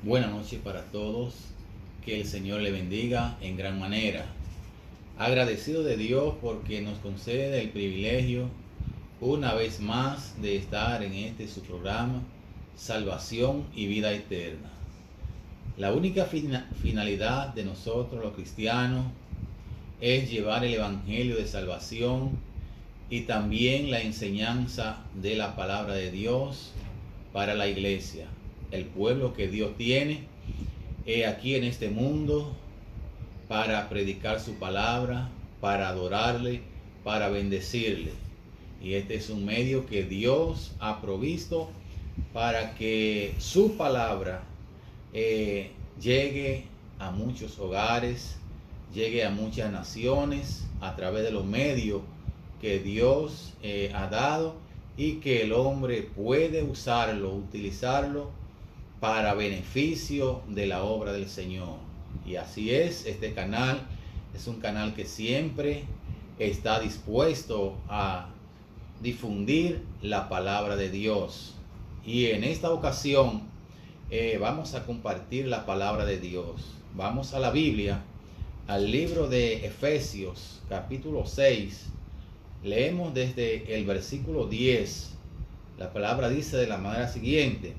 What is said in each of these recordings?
Buenas noches para todos, que el Señor le bendiga en gran manera. Agradecido de Dios porque nos concede el privilegio una vez más de estar en su programa, Salvación y Vida Eterna. La única finalidad de nosotros los cristianos es llevar el Evangelio de salvación y también la enseñanza de la palabra de Dios para la iglesia, el pueblo que Dios tiene aquí en este mundo para predicar su palabra, para adorarle, para bendecirle. Y este es un medio que Dios ha provisto para que su palabra llegue a muchos hogares, llegue a muchas naciones a través de los medios que Dios ha dado y que el hombre puede usarlo, utilizarlo para beneficio de la obra del Señor. Y así es, este canal es un canal que siempre está dispuesto a difundir la palabra de Dios. Y en esta ocasión vamos a compartir la palabra de Dios. Vamos a la Biblia, al libro de Efesios, capítulo 6. Leemos desde el versículo 10. La palabra dice de la manera siguiente: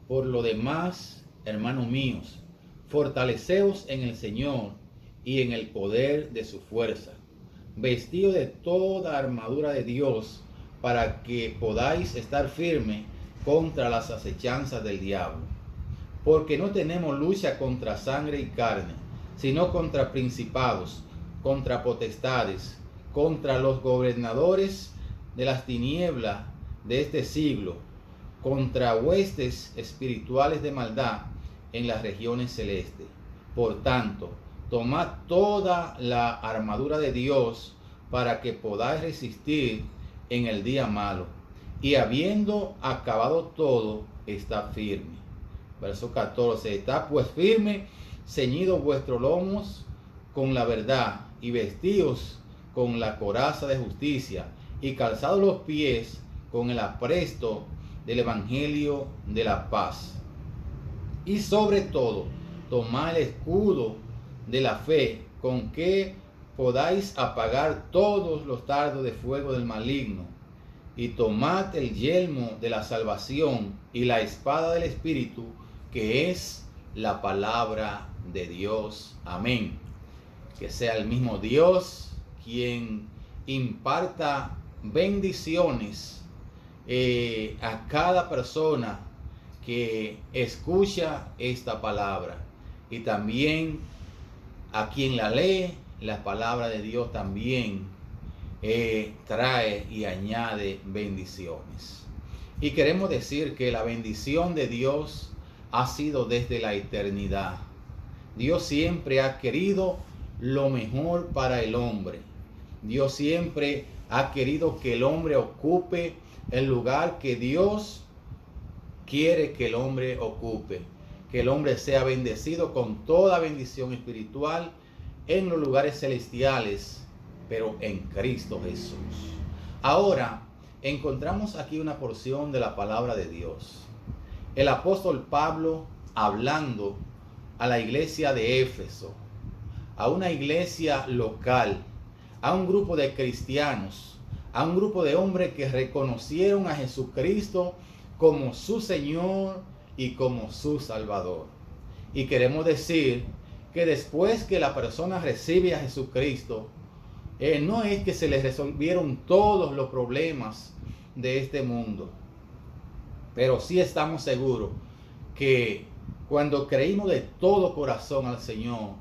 por lo demás, hermanos míos, fortaleceos en el Señor y en el poder de su fuerza, vestidos de toda armadura de Dios, para que podáis estar firmes contra las acechanzas del diablo. Porque no tenemos lucha contra sangre y carne, sino contra principados, contra potestades, contra los gobernadores de las tinieblas de este siglo, contra huestes espirituales de maldad en las regiones celestes. Por tanto, tomad toda la armadura de Dios para que podáis resistir en el día malo, y habiendo acabado todo, está firme. Verso 14: está pues firme, ceñidos vuestros lomos con la verdad, y vestidos con la coraza de justicia, y calzados los pies con el apresto del evangelio de la paz. Y sobre todo, tomad el escudo de la fe, con que podáis apagar todos los dardos de fuego del maligno. Y tomad el yelmo de la salvación y la espada del Espíritu, que es la palabra de Dios. Amén. Que sea el mismo Dios quien imparta bendiciones a cada persona que escucha esta palabra, y también a quien la lee. La palabra de Dios también trae y añade bendiciones. Y queremos decir que la bendición de Dios ha sido desde la eternidad. Dios siempre ha querido lo mejor para el hombre. Dios siempre ha querido que el hombre ocupe el lugar que Dios quiere que el hombre ocupe. Que el hombre sea bendecido con toda bendición espiritual en los lugares celestiales, pero en Cristo Jesús. Ahora encontramos aquí una porción de la palabra de Dios. El apóstol Pablo hablando a la iglesia de Éfeso, a una iglesia local, a un grupo de cristianos, a un grupo de hombres que reconocieron a Jesucristo como su Señor y como su Salvador. Y queremos decir que después que la persona recibe a Jesucristo, no es que se le resolvieron todos los problemas de este mundo, pero sí estamos seguros que cuando creímos de todo corazón al Señor,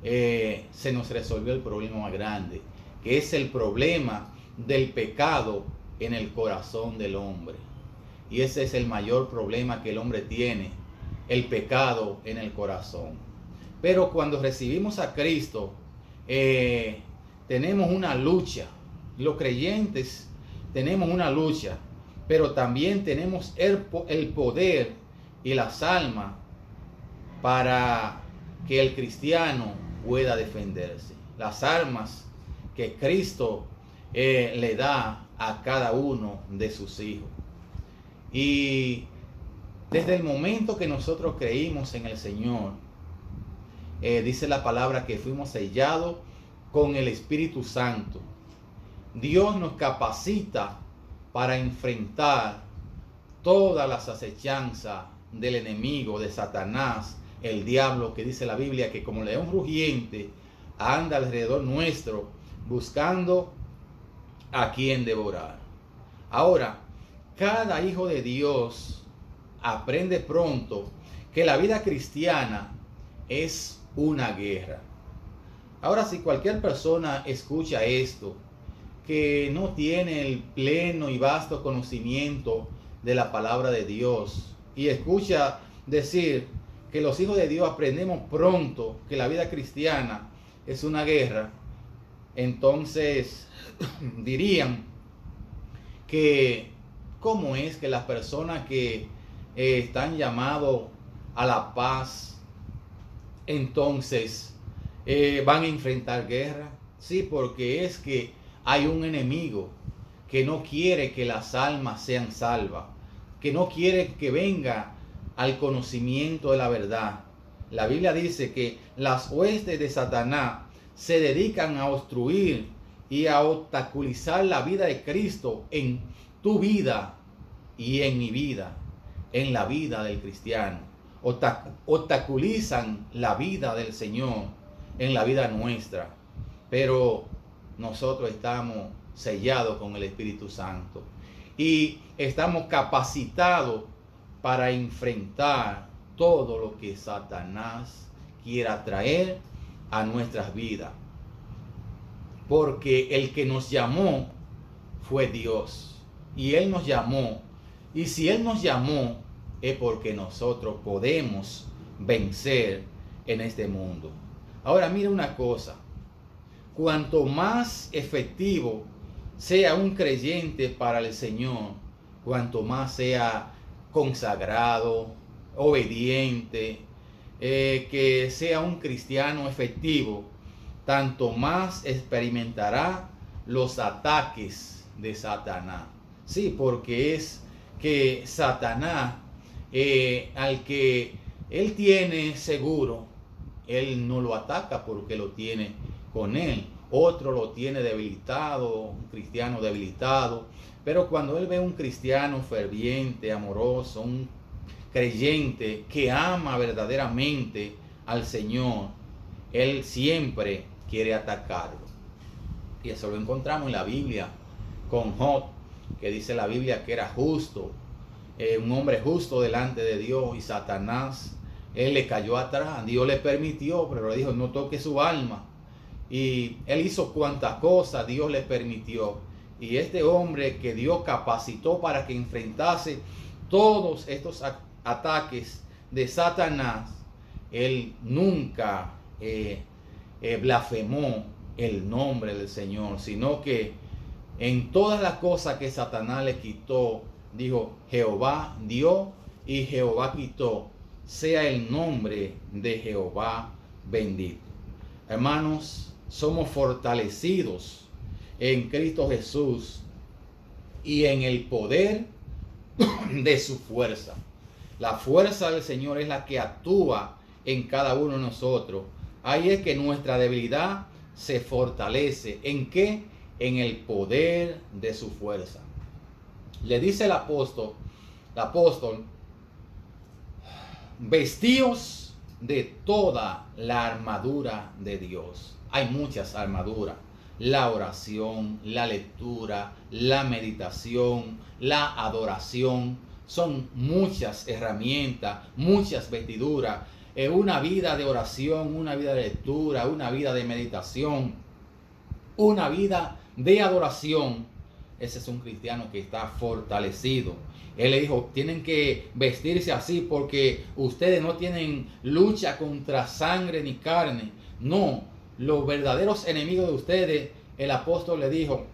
se nos resolvió el problema más grande, que es el problema del pecado en el corazón del hombre. Y ese es el mayor problema que el hombre tiene, el pecado en el corazón. Pero cuando recibimos a Cristo, tenemos una lucha. Los creyentes tenemos una lucha, pero también tenemos el poder y las almas para que el cristiano pueda defenderse. Las armas que Cristo le da a cada uno de sus hijos. Y Desde el momento que nosotros creímos en el Señor, dice la palabra que fuimos sellados con el Espíritu Santo. Dios nos capacita para enfrentar todas las acechanzas del enemigo, de Satanás, el diablo, que dice la Biblia que como león rugiente anda alrededor nuestro buscando a quien devorar. Ahora, cada hijo de Dios aprende pronto que la vida cristiana es una guerra. Ahora, si cualquier persona escucha esto, que no tiene el pleno y vasto conocimiento de la palabra de Dios, y escucha decir que los hijos de Dios aprendemos pronto que la vida cristiana es una guerra, entonces dirían que cómo es que las personas que están llamados a la paz, entonces van a enfrentar guerra. Sí, porque es que hay un enemigo que no quiere que las almas sean salvas, que no quiere que venga al conocimiento de la verdad. La Biblia dice que las huestes de Satanás se dedican a obstruir y a obstaculizar la vida de Cristo en tu vida y en mi vida, en la vida del cristiano. Obstaculizan la vida del Señor en la vida nuestra. Pero nosotros estamos sellados con el Espíritu Santo y estamos capacitados para enfrentar todo lo que Satanás quiera traer a nuestras vidas. Porque el que nos llamó fue Dios. Y Él nos llamó. Y si Él nos llamó, es porque nosotros podemos vencer en este mundo. Ahora mira una cosa. Cuanto más efectivo sea un creyente para el Señor, cuanto más sea consagrado, obediente, que sea un cristiano efectivo, tanto más experimentará los ataques de Satanás. Sí, porque es que Satanás, al que él tiene seguro, él no lo ataca porque lo tiene con él. Otro lo tiene debilitado, un cristiano debilitado. Pero cuando él ve un cristiano ferviente, amoroso, un creyente que ama verdaderamente al Señor, él siempre quiere atacarlo. Y eso lo encontramos en la Biblia con Job, que dice la Biblia que era justo, un hombre justo delante de Dios, y Satanás, él le cayó atrás. Dios le permitió, pero le dijo no toque su alma. Y él hizo cuantas cosas Dios le permitió. Y este hombre que Dios capacitó para que enfrentase todos estos ataques de Satanás, él nunca blasfemó el nombre del Señor, sino que en todas las cosas que Satanás le quitó, dijo: Jehová dio y Jehová quitó, sea el nombre de Jehová bendito. Hermanos, somos fortalecidos en Cristo Jesús y en el poder de su fuerza. La fuerza del Señor es la que actúa en cada uno de nosotros. Ahí es que nuestra debilidad se fortalece. ¿En qué? En el poder de su fuerza. Le dice el apóstol, vestíos de toda la armadura de Dios. Hay muchas armaduras: la oración, la lectura, la meditación, la adoración. Son muchas herramientas, muchas vestiduras. Una vida de oración, una vida de lectura, una vida de meditación, una vida de adoración. Ese es un cristiano que está fortalecido. Él le dijo: tienen que vestirse así porque ustedes no tienen lucha contra sangre ni carne. No, los verdaderos enemigos de ustedes, el apóstol le dijo,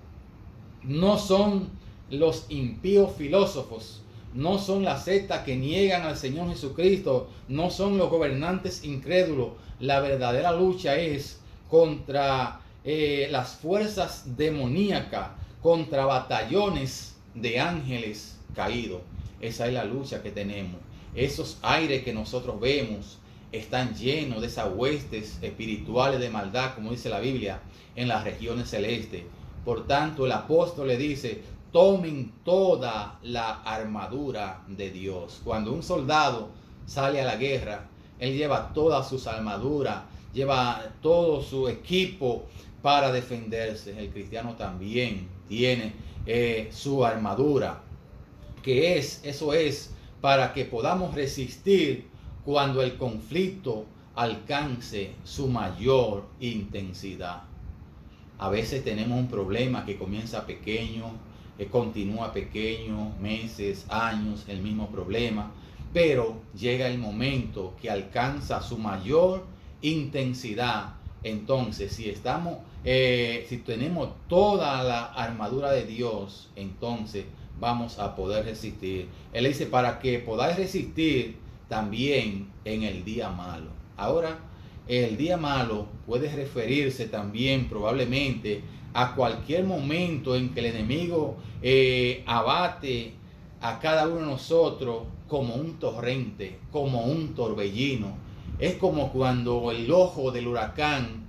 no son los impíos filósofos, no son las sectas que niegan al Señor Jesucristo, no son los gobernantes incrédulos. La verdadera lucha es contra las fuerzas demoníacas, contra batallones de ángeles caídos. Esa es la lucha que tenemos. esos aires que nosotros vemos están llenos de esas huestes espirituales de maldad, como dice la Biblia, en las regiones celestes. Por tanto, el apóstol le dice, tomen toda la armadura de Dios. Cuando un soldado sale a la guerra, él lleva todas sus armaduras, lleva todo su equipo para defenderse. El cristiano también tiene su armadura, eso es para que podamos resistir cuando el conflicto alcance su mayor intensidad. A veces tenemos un problema que comienza pequeño, continúa pequeño, meses, años, el mismo problema, pero llega el momento que alcanza su mayor intensidad. Entonces, si tenemos toda la armadura de Dios, entonces vamos a poder resistir. Él dice, para que podáis resistir también en el día malo. Ahora, el día malo puede referirse también probablemente a cualquier momento en que el enemigo abate a cada uno de nosotros como un torrente, como un torbellino. Es como cuando el ojo del huracán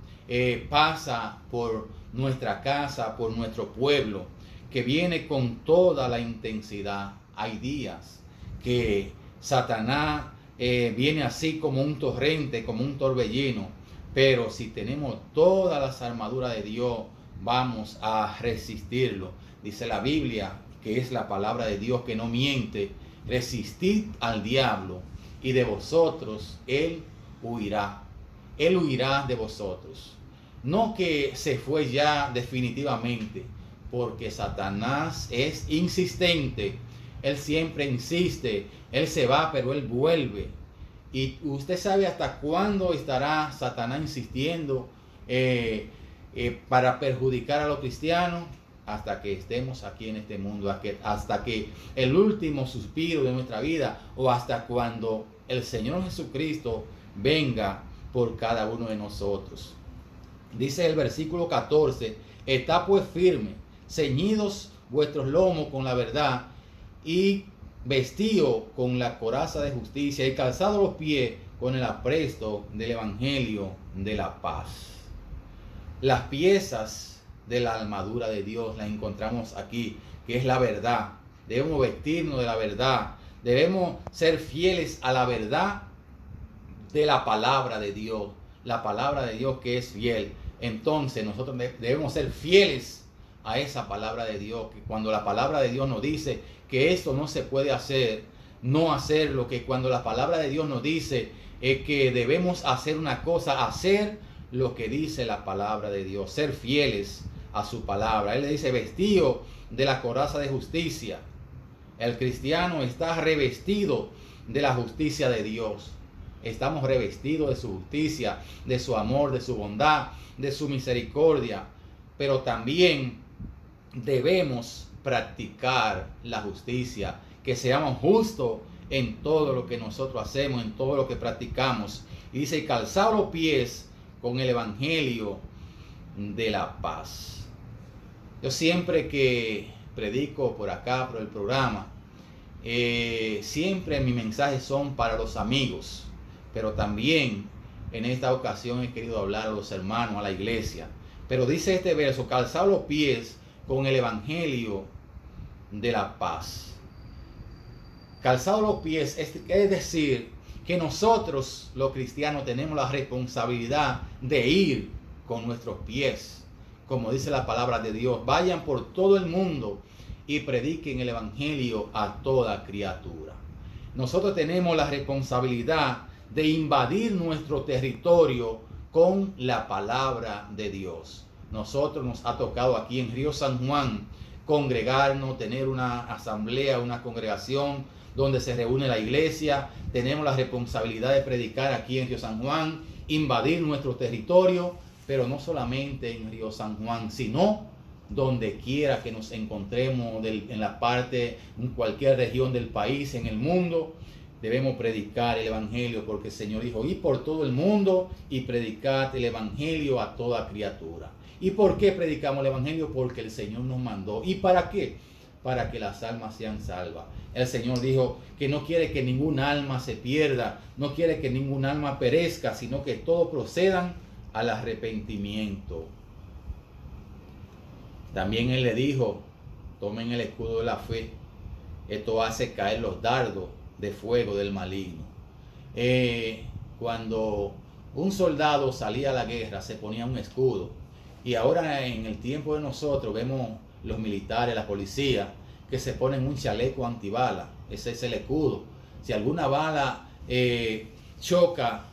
pasa por nuestra casa, por nuestro pueblo, que viene con toda la intensidad. Hay días que Satanás viene así como un torrente, como un torbellino, pero si tenemos todas las armaduras de Dios, vamos a resistirlo. Dice la Biblia, que es la palabra de Dios que no miente, resistid al diablo y de vosotros él huirá. Él huirá de vosotros. No que se fue ya definitivamente, porque Satanás es insistente. Él siempre insiste. Él se va, pero él vuelve. Y usted sabe hasta cuándo estará Satanás insistiendo para perjudicar a los cristianos. Hasta que estemos aquí en este mundo, hasta que el último suspiro de nuestra vida, o hasta cuando el Señor Jesucristo venga por cada uno de nosotros. Dice el versículo 14, está pues firme, ceñidos vuestros lomos con la verdad y vestido con la coraza de justicia y calzado los pies con el apresto del evangelio de la paz. Las piezas de la armadura de Dios la encontramos aquí, que es la verdad. Debemos vestirnos de la verdad. Debemos ser fieles a la verdad de la palabra de Dios. La palabra de Dios que es fiel. Entonces nosotros debemos ser fieles a esa palabra de Dios. Que cuando la palabra de Dios nos dice que esto no se puede hacer, no hacerlo. Que cuando la palabra de Dios nos dice que debemos hacer una cosa, hacer lo que dice la palabra de Dios. Ser fieles a su palabra. Él le dice vestido de la coraza de justicia. El cristiano está revestido de la justicia de Dios. Estamos revestidos de su justicia, de su amor, de su bondad, de su misericordia. Pero también debemos practicar la justicia, que seamos justos en todo lo que nosotros hacemos, en todo lo que practicamos. Y dice, calzad los pies con el evangelio de la paz. Yo siempre que predico por acá, por el programa, siempre mis mensajes son para los amigos, pero también en esta ocasión he querido hablar a los hermanos, a la iglesia. Pero dice este verso, calzad los pies con el evangelio de la paz. Calzado los pies es decir que nosotros los cristianos tenemos la responsabilidad de ir con nuestros pies. Como dice la palabra de Dios, vayan por todo el mundo y prediquen el evangelio a toda criatura. Nosotros tenemos la responsabilidad de invadir nuestro territorio con la palabra de Dios. Nosotros nos ha tocado aquí en Río San Juan congregarnos, tener una asamblea, una congregación donde se reúne la iglesia. Tenemos la responsabilidad de predicar aquí en Río San Juan, invadir nuestro territorio, pero no solamente en Río San Juan, sino donde quiera que nos encontremos en la parte, en cualquier región del país, en el mundo. Debemos predicar el evangelio porque el Señor dijo, id por todo el mundo y predicad el evangelio a toda criatura. ¿Y por qué predicamos el evangelio? Porque el Señor nos mandó. ¿Y para qué? para que las almas sean salvas. El Señor dijo que no quiere que ningún alma se pierda, no quiere que ningún alma perezca, sino que todos procedan al arrepentimiento. También Él le dijo, tomen el escudo de la fe. Esto hace caer los dardos de fuego del maligno. Cuando un soldado salía a la guerra, se ponía un escudo. Y ahora en el tiempo de nosotros vemos los militares, la policía, que se ponen un chaleco antibala. Ese es el escudo. Si alguna bala choca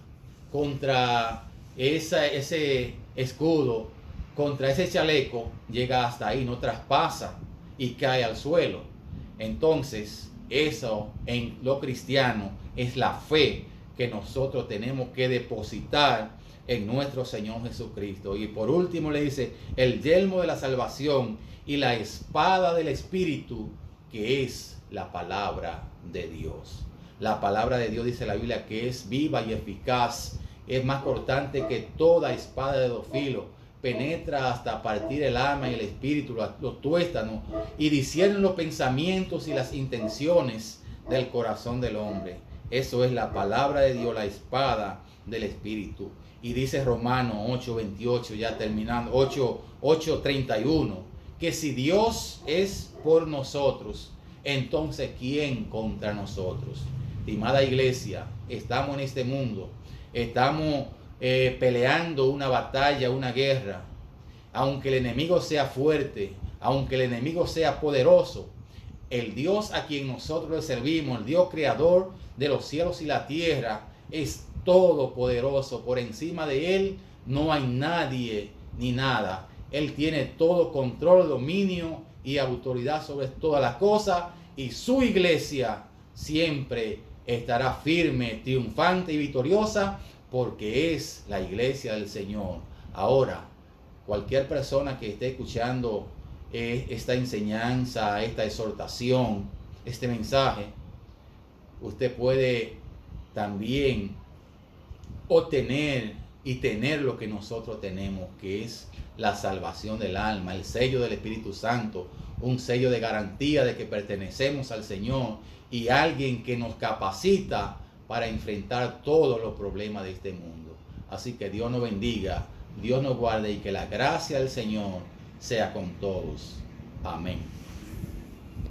contra ese escudo, contra ese chaleco, llega hasta ahí, no traspasa y cae al suelo. Entonces, eso en lo cristiano es la fe que nosotros tenemos que depositar en nuestro Señor Jesucristo. Y por último le dice, el yelmo de la salvación y la espada del Espíritu, que es la palabra de Dios. La palabra de Dios, dice la Biblia, que es viva y eficaz, es más cortante que toda espada de dos filos, penetra hasta partir el alma y el espíritu, los tuétanos, y discierne los pensamientos y las intenciones del corazón del hombre. Eso es la palabra de Dios, la espada del Espíritu. Y dice Romanos 8:28, ya terminando, 8:31, que si Dios es por nosotros, entonces ¿quién contra nosotros? Estimada iglesia, estamos en este mundo, estamos peleando una batalla, una guerra. Aunque el enemigo sea fuerte, aunque el enemigo sea poderoso, el Dios a quien nosotros le servimos, el Dios creador de los cielos y la tierra, es todopoderoso. Por encima de Él no hay nadie ni nada. Él tiene todo control, dominio y autoridad sobre todas las cosas, y su iglesia siempre estará firme, triunfante y victoriosa, porque es la iglesia del Señor. Ahora, cualquier persona que esté escuchando esta enseñanza, esta exhortación, este mensaje, usted puede también obtener y tener lo que nosotros tenemos, que es la salvación del alma, el sello del Espíritu Santo, un sello de garantía de que pertenecemos al Señor y alguien que nos capacita para enfrentar todos los problemas de este mundo. Así que Dios nos bendiga, Dios nos guarde y que la gracia del Señor sea con todos. Amén.